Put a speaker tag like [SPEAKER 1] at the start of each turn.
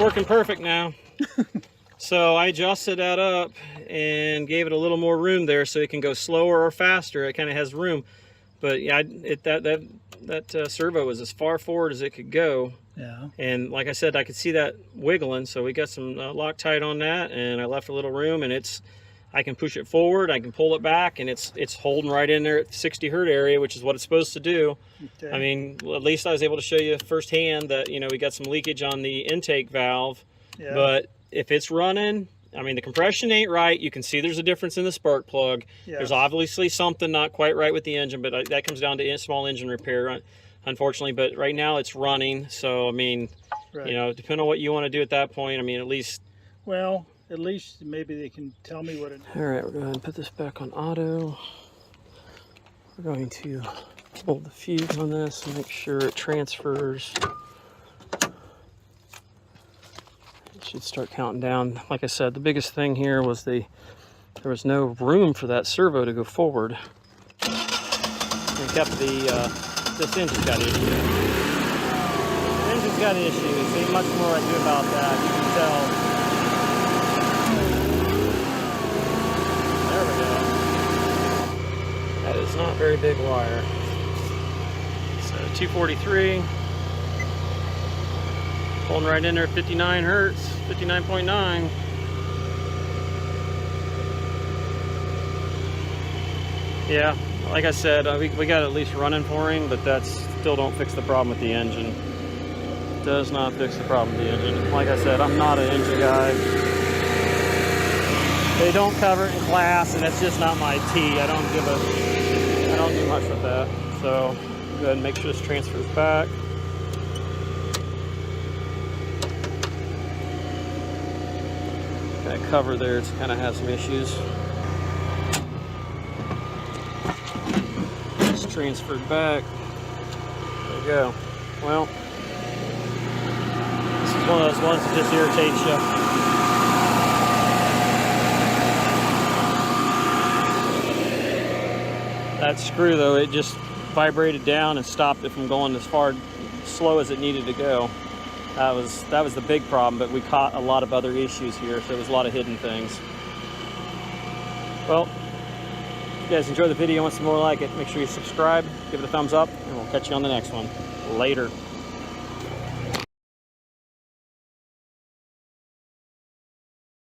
[SPEAKER 1] working perfect now. So I adjusted that up and gave it a little more room there so it can go slower or faster. It kind of has room. But yeah, that servo was as far forward as it could go.
[SPEAKER 2] Yeah.
[SPEAKER 1] And like I said, I could see that wiggling. So we got some Loctite on that, and I left a little room, and I can push it forward, I can pull it back, and it's holding right in there at the 60 hertz area, which is what it's supposed to do.
[SPEAKER 2] Okay.
[SPEAKER 1] I mean, well, at least I was able to show you firsthand that, you know, we got some leakage on the intake valve.
[SPEAKER 2] Yeah.
[SPEAKER 1] But if it's running, I mean, the compression ain't right. You can see there's a difference in the spark plug.
[SPEAKER 2] Yes.
[SPEAKER 1] There's obviously something not quite right with the engine, but that comes down to small engine repair, unfortunately. But right now it's running. So, I mean,
[SPEAKER 2] Right.
[SPEAKER 1] you know, depending on what you want to do at that point, I mean, at least...
[SPEAKER 2] Well, at least maybe they can tell me what it...
[SPEAKER 1] All right, we're going to put this back on auto. We're going to hold the fuse on this and make sure it transfers. It should start counting down. Like I said, the biggest thing here was there was no room for that servo to go forward. We kept this engine's got issues. The engine's got issues. Ain't much more I can do about that. You can tell. There we go. That is not very big wire. So 243. Pulling right in there, 59 hertz, 59.9. Yeah, like I said, we got at least running for him, but that still don't fix the problem with the engine. Does not fix the problem with the engine. Like I said, I'm not an engine guy. They don't cover it in class, and that's just not my tea. I don't do much with that. So go ahead and make sure this transfers back. That cover there, it's kind of has some issues. It's transferred back. There we go. Well, this is one of those ones that just irritates you. That screw though, it just vibrated down and stopped it from going as slow as it needed to go. That was the big problem, but we caught a lot of other issues here, so there was a lot of hidden things. Well, if you guys enjoyed the video and want some more like it, make sure you subscribe, give it a thumbs up, and we'll catch you on the next one. Later.